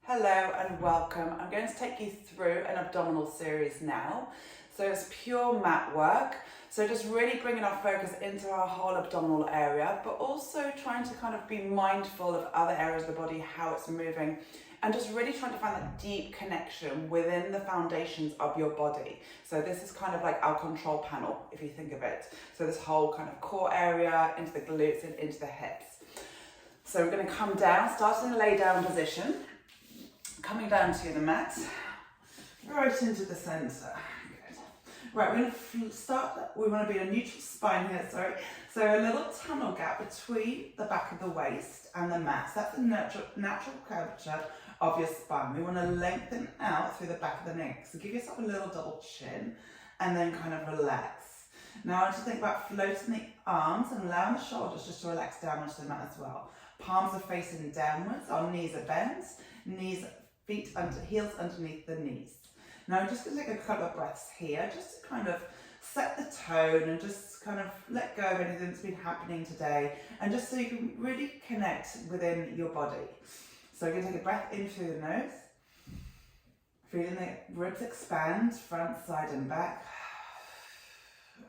Hello and welcome. I'm going to take you through an abdominal series now. So it's pure mat work. So just really bringing our focus into our whole abdominal area, but also trying to kind of be mindful of other areas of the body, how it's moving, and just really trying to find that deep connection within the foundations of your body. So this is kind of like our control panel, if you think of it. So this whole kind of core area, into the glutes and into the hips. So we're going to come down, start in a lay down position, coming down to the mat, right into the centre. Good. Right, we're going to start, we want to be in a neutral spine here, sorry. So a little tunnel gap between the back of the waist and the mat. So that's the natural curvature of your spine. We want to lengthen out through the back of the neck. So give yourself a little double chin and then kind of relax. Now I want you to think about floating the arms and allowing the shoulders just to relax down onto the mat as well. Palms are facing downwards, our knees are bent, heels underneath the knees. Now I'm just going to take a couple of breaths here, just to kind of set the tone and just kind of let go of anything that's been happening today, and just so you can really connect within your body. So you're going to take a breath in through the nose, feeling the ribs expand, front, side and back,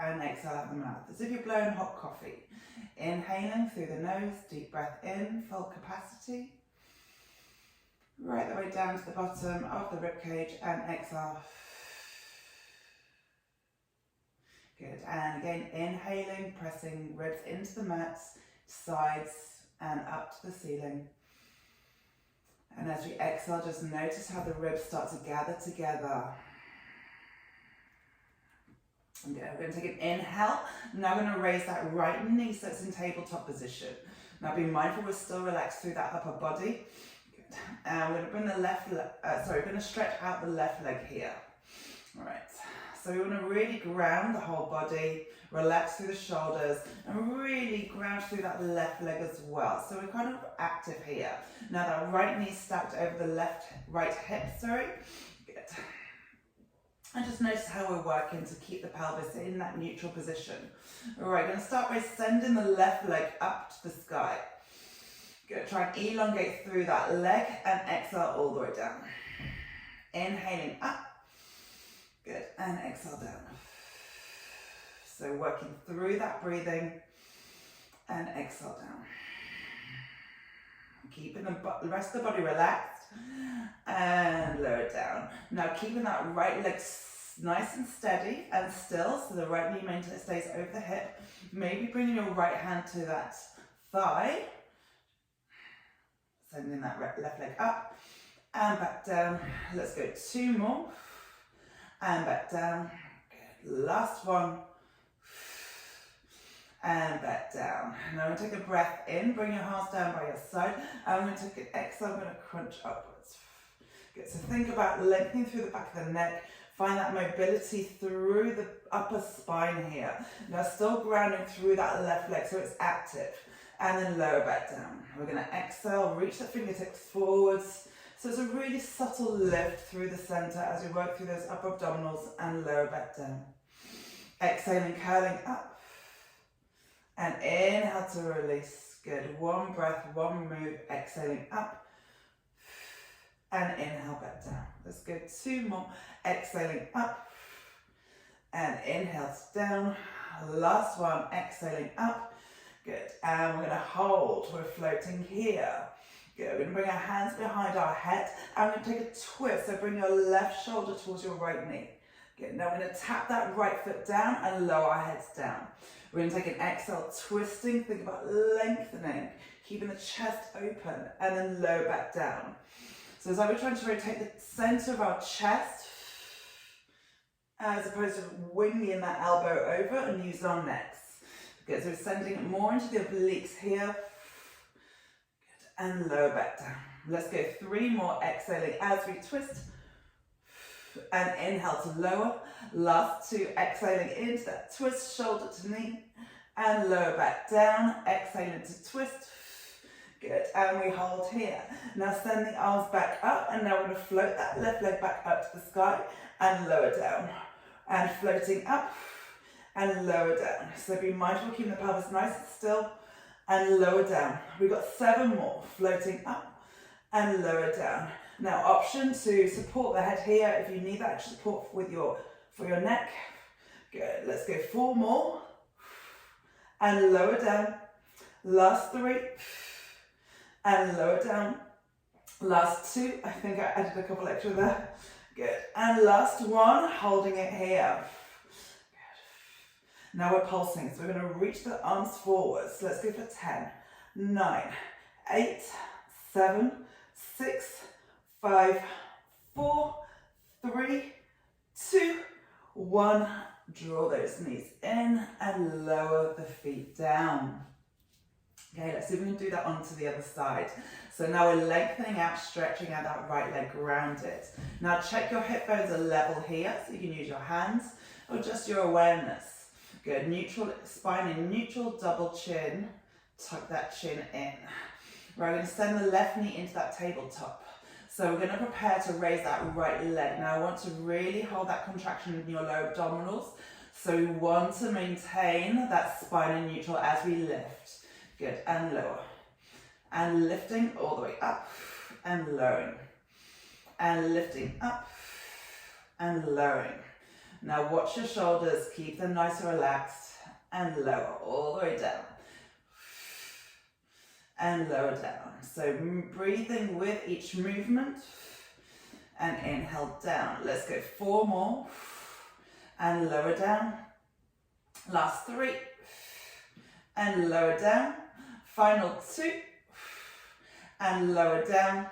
and exhale out the mouth, as if you're blowing hot coffee. Inhaling through the nose, deep breath in, full capacity. Right the way down to the bottom of the ribcage and exhale. Good, and again inhaling, pressing ribs into the mat, sides and up to the ceiling. And as we exhale, just notice how the ribs start to gather together. Okay, we're going to take an inhale. Now we're going to raise that right knee so it's in tabletop position. Now be mindful we're still relaxed through that upper body. Good. And we're going to bring the left leg, we're going to stretch out the left leg here. All right, so we want to really ground the whole body, relax through the shoulders, and really ground through that left leg as well. So we're kind of active here. Now that right knee stacked over the right hip, sorry. Good. And just notice how we're working to keep the pelvis in that neutral position. All right, going to start by sending the left leg up to the sky. Good, try and elongate through that leg and exhale all the way down. Inhaling up. Good, and exhale down. So working through that breathing and exhale down. Keeping the rest of the body relaxed and lower it down. Now keeping that right leg nice and steady and still, so the right knee stays over the hip. Maybe bringing your right hand to that thigh. Sending that left leg up and back down. Let's go 2 more. And back down. Good. Last one. And back down. Now I'm going to take a breath in, bring your hands down by your side. I'm going to take an exhale, I'm going to crunch upwards. Good, so think about lengthening through the back of the neck. Find that mobility through the upper spine here. Now still grounding through that left leg so it's active. And then lower back down. We're going to exhale, reach the fingertips forwards. So it's a really subtle lift through the center as we work through those upper abdominals and lower back down. Exhaling, curling up. And inhale to release. Good. One breath, one move. Exhaling up. And inhale back down. Let's go 2 more. Exhaling up. And inhale down. Last one. Exhaling up. Good. And we're going to hold. We're floating here. Good. We're going to bring our hands behind our head. And we're going to take a twist. So bring your left shoulder towards your right knee. Good. Now we're going to tap that right foot down and lower our heads down. We're going to take an exhale, twisting, think about lengthening, keeping the chest open, and then lower back down. So as we're trying to rotate the center of our chest, as opposed to winging that elbow over and use our necks. Good, so we're sending it more into the obliques here. Good, and lower back down. Let's go 3 more, exhaling as we twist. And inhale to lower. Last 2, exhaling into that twist, shoulder to knee. And lower back down, exhaling to twist. Good, and we hold here. Now send the arms back up, and now we're going to float that left leg back up to the sky and lower down. And floating up and lower down. So be mindful, keeping the pelvis nice and still and lower down. We've got 7 more, floating up and lower down. Now, option to support the head here if you need that extra support with for your neck. Good. Let's go 4 more and lower down. Last 3 and lower down. Last 2. I think I added a couple extra there. Good. And last 1, holding it here. Good. Now we're pulsing, so we're going to reach the arms forwards. Let's go for 10, 9, 8, 7, 6, 5, 4, 3, 2, 1. Draw those knees in and lower the feet down. Okay, let's see if we can do that onto the other side. So now we're lengthening out, stretching out that right leg grounded. Now check your hip bones are level here, so you can use your hands or just your awareness. Good, neutral spine in neutral, double chin, tuck that chin in. We're going to send the left knee into that tabletop. So we're going to prepare to raise that right leg. Now I want to really hold that contraction in your lower abdominals. So we want to maintain that spine in neutral as we lift. Good, and lower. And lifting all the way up and lowering. And lifting up and lowering. Now watch your shoulders, keep them nice and relaxed and lower all the way down. And lower down. So breathing with each movement and inhale down. Let's go 4 more and lower down. Last 3 and lower down. Final 2 and lower down.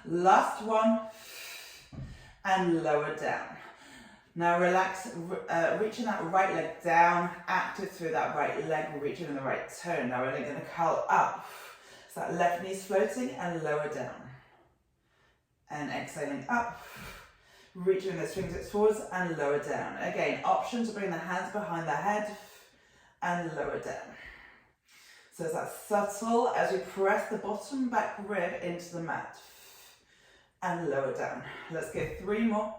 Last 1 and lower down. Now relax, reaching that right leg down, active through that right leg, reaching in the right turn. Now we're going to curl up. So that left knee's floating and lower down. And exhaling up, reaching the fingertips forwards and lower down. Again, option to bring the hands behind the head and lower down. So it's that subtle as we press the bottom back rib into the mat and lower down. Let's go 3 more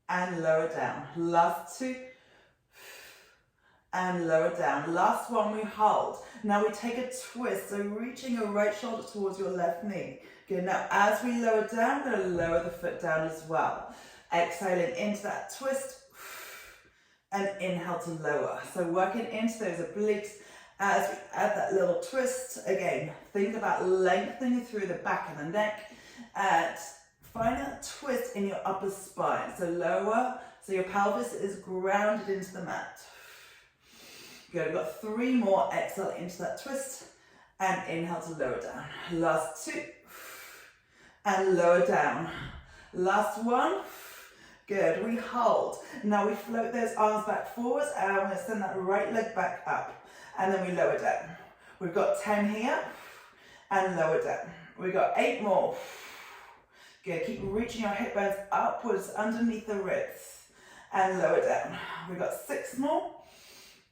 and lower down. Last 2 and lower down. Last 1 we hold. Now we take a twist, so reaching your right shoulder towards your left knee. Good, now as we lower down, we're going to lower the foot down as well. Exhaling into that twist and inhale to lower. So working into those obliques as we add that little twist. Again, think about lengthening through the back of the neck and find that twist in your upper spine. So lower, so your pelvis is grounded into the mat. Good, we've got 3 more. Exhale into that twist and inhale to lower down. Last 2 and lower down. Last 1. Good, we hold. Now we float those arms back forwards and we're going to send that right leg back up and then we lower down. We've got 10 here and lower down. We've got 8 more. Good, keep reaching your hip bones upwards underneath the ribs and lower down. We've got 6 more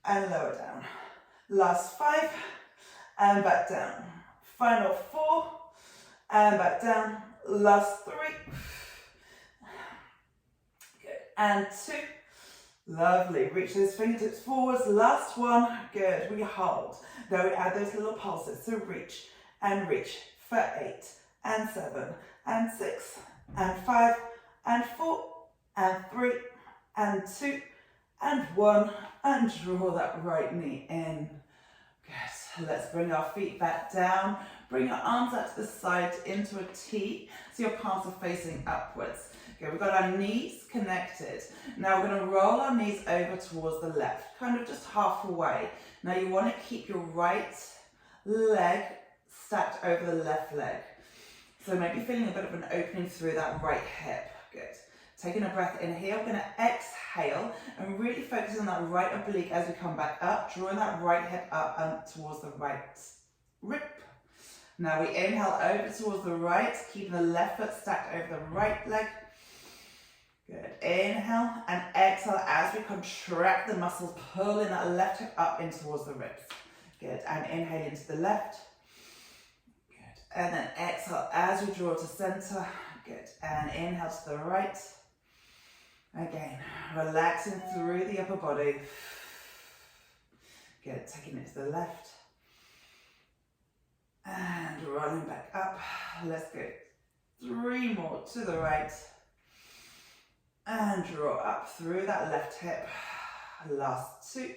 and lower down. Last 5 and back down. Final 4 and back down. Last 3. Good, and 2. Lovely, reach those fingertips forwards. Last 1, good, we hold. Now we add those little pulses, so reach and reach for 8 and 7 and 6 and 5 and 4 and 3 and 2 and 1 and draw that right knee in. Good, let's bring our feet back down. Bring your arms out to the side into a T, so your palms are facing upwards. Okay, we've got our knees connected. Now we're going to roll our knees over towards the left, kind of just halfway. Now you want to keep your right leg stacked over the left leg. So maybe feeling a bit of an opening through that right hip. Good. Taking a breath in here, we're going to exhale and really focus on that right oblique as we come back up, drawing that right hip up and towards the right rib. Now we inhale over towards the right, keeping the left foot stacked over the right leg. Good. Inhale and exhale as we contract the muscles, pulling that left hip up in towards the ribs. Good. And inhale into the left. Good. And then exhale as we draw to center. Good. And inhale to the right. Again, relaxing through the upper body. Good. Taking it to the left. And rolling back up. Let's go 3 more to the right. And draw up through that left hip. Last 2.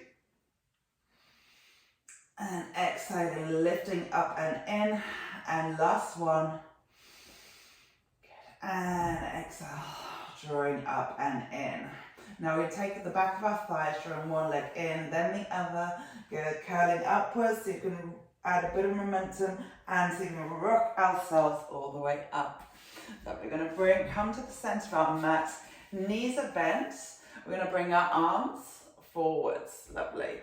And exhaling, lifting up and in. And last 1. Good. And exhale, drawing up and in. Now we take the back of our thighs, drawing one leg in, then the other. Good, curling upwards so you can add a bit of momentum and so you can rock ourselves all the way up. So we're going to come to the center of our mat. Knees are bent. We're going to bring our arms forwards. Lovely.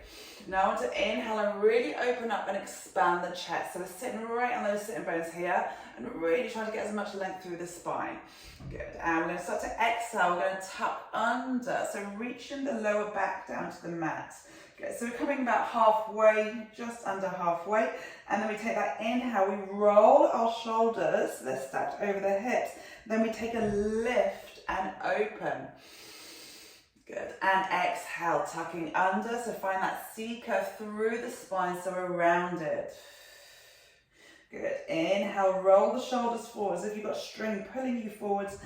Now I want to inhale and really open up and expand the chest. So we're sitting right on those sitting bones here and really trying to get as much length through the spine. Good. And we're going to start to exhale. We're going to tuck under. So reaching the lower back down to the mat. Good. So we're coming about halfway, just under halfway. And then we take that inhale. We roll our shoulders. They're stacked over the hips. Then we take a lift and open. Good. And exhale, tucking under. So find that C curve through the spine so we're rounded. Good. Inhale, roll the shoulders forwards. If you've got string pulling you forwards,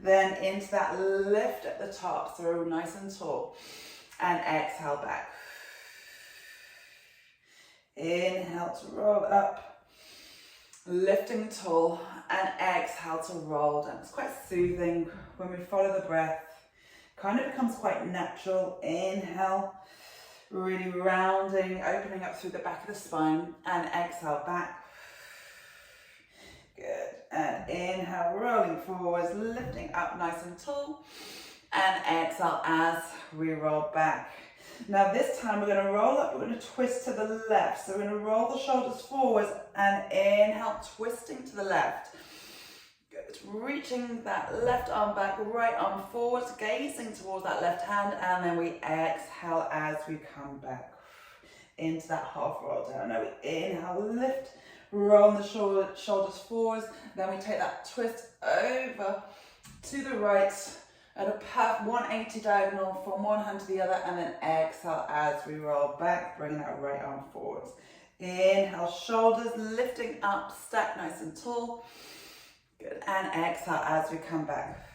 then into that lift at the top. So we're nice and tall. And exhale back. Inhale to roll up. Lifting tall. And exhale to roll down. It's quite soothing when we follow the breath. Kind of becomes quite natural. Inhale, really rounding, opening up through the back of the spine, and exhale back. Good. And inhale, rolling forwards, lifting up nice and tall, and exhale as we roll back. Now this time we're going to roll up, we're going to twist to the left. So we're going to roll the shoulders forwards and inhale, twisting to the left. Reaching that left arm back, right arm forwards, gazing towards that left hand, and then we exhale as we come back into that half roll down. Now we inhale, lift, roll the shoulders forwards, then we take that twist over to the right at a 180 diagonal from one hand to the other, and then exhale as we roll back, bringing that right arm forwards. Inhale, shoulders lifting up, stack nice and tall. Good. And exhale as we come back.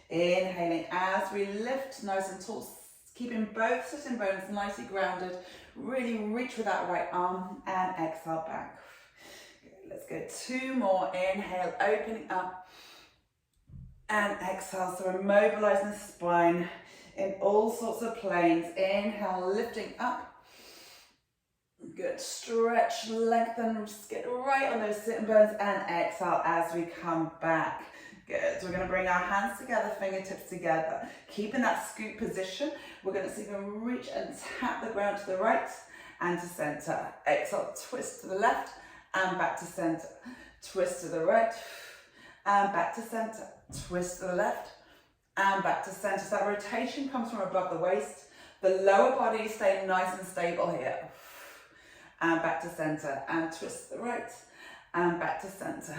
Inhaling as we lift nice and tall, keeping both sitting bones nicely grounded. Really reach with that right arm and exhale back. Good. Let's go 2 more. Inhale, opening up and exhale. So we're mobilizing the spine in all sorts of planes. Inhale, lifting up. Good. Stretch, lengthen, just get right on those sitting bones and exhale as we come back. Good. So we're going to bring our hands together, fingertips together. Keeping that scoop position, we're going to see if we can reach and tap the ground to the right and to center. Exhale, twist to the left and back to center. Twist to the right and back to center. Twist to the left and back to center. So that rotation comes from above the waist. The lower body is staying nice and stable here. And back to center, and twist to the right, and back to center,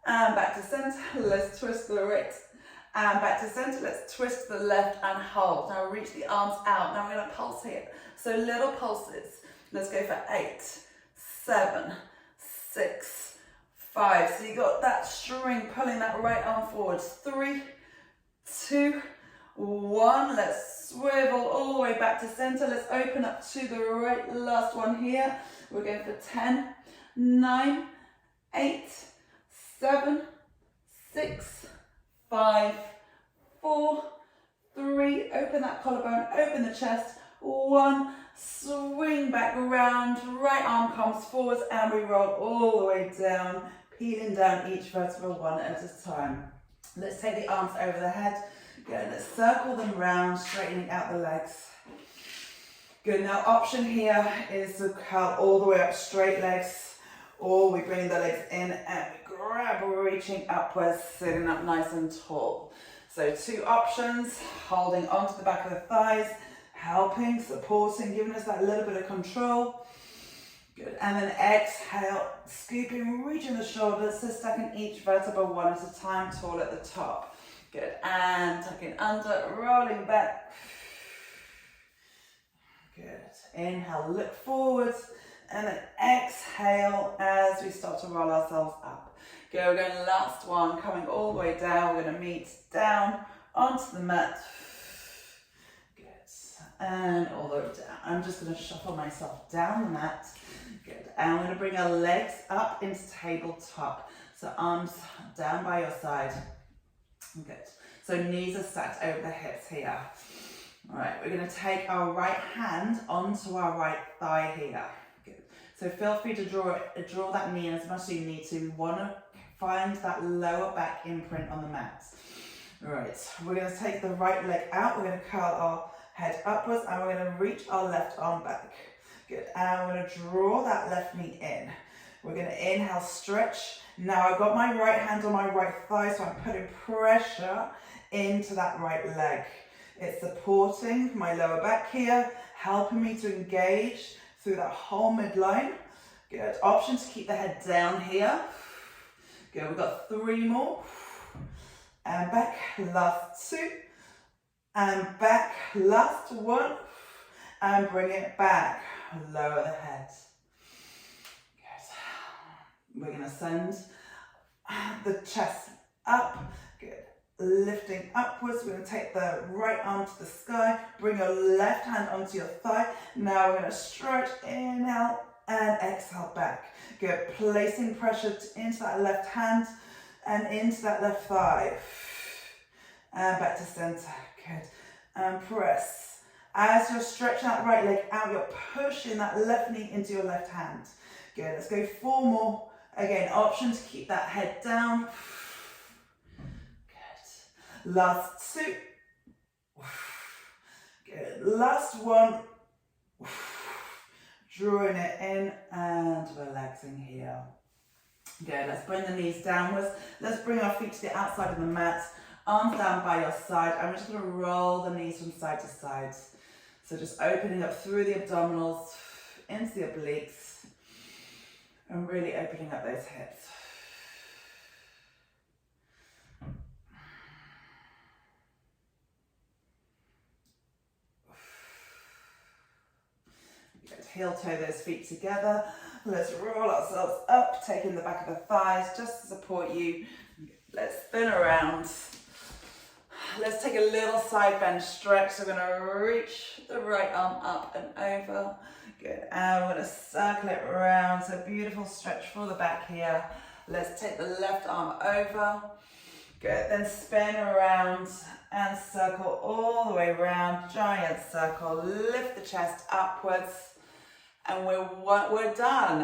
and back to center. Let's twist to the right, and back to center. Let's twist to the left and hold. Now reach the arms out. Now we're going to pulse here. So little pulses. Let's go for 8, 7, 6, 5. So you got that string pulling that right arm forwards. 3, 2, 1. Let's swivel all the way back to center. Let's open up to the right. Last one here. We're going for 10, 9, 8, 7, 6, 5, 4, 3. Open that collarbone, open the chest. 1, swing back around. Right arm comes forwards and we roll all the way down, peeling down each vertebra one at a time. Let's take the arms over the head. Good, let's circle them round, straightening out the legs. Good, now option here is to curl all the way up, straight legs, or we bring the legs in and we grab, reaching upwards, sitting up nice and tall. So 2 options, holding onto the back of the thighs, helping, supporting, giving us that little bit of control. Good, and then exhale, scooping, reaching the shoulders, so stacking each vertebra one at a time, tall at the top. Good, and tucking under, rolling back. Good, inhale, look forwards, and then exhale as roll ourselves up. Good, we're going last one, coming all the way down. We're going to meet down onto the mat. Good, and all the way down. I'm just going to shuffle myself down the mat. Good, and we're going to bring our legs up into tabletop. So arms down by your side. Good. So knees are stacked over the hips here. All right, we're going to take our right hand onto our right thigh here. Good. So feel free to draw that knee in as much as you need to. We want to find that lower back imprint on the mat. All right, we're going to take the right leg out. We're going to curl our head upwards and we're going to reach our left arm back. Good. And we're going to draw that left knee in. We're going to inhale, stretch. Now I've got my right hand on my right thigh, so I'm putting pressure into that right leg. It's supporting my lower back here, helping me to engage through that whole midline. Good. Option to keep the head down here. Good. We've got 3 more. And back. Last 2. And back. Last 1. And bring it back. Lower the head. Good. We're going to send the chest up. Good. Lifting upwards, we're going to take the right arm to the sky, bring your left hand onto your thigh. Now we're going to stretch, inhale and exhale back. Good, placing pressure into that left hand and into that left thigh. And back to center, good. And press. As you're stretching that right leg out, you're pushing that left knee into your left hand. Good, let's go 4 more. Again, option to keep that head down. Last 2. Good. Last 1. Drawing it in and relaxing here. Good. Let's bring the knees downwards. Let's bring our feet to the outside of the mat. Arms down by your side. I'm just going to roll the knees from side to side. So just opening up through the abdominals, into the obliques, and really opening up those hips. Heel toe those feet together. Let's roll ourselves up, taking the back of the thighs just to support you. Let's spin around. Let's take a little side bend stretch. So we're going to reach the right arm up and over. Good. And we're going to circle it around. So beautiful stretch for the back here. Let's take the left arm over. Good. Then spin around and circle all the way around. Giant circle. Lift the chest upwards. And we're done.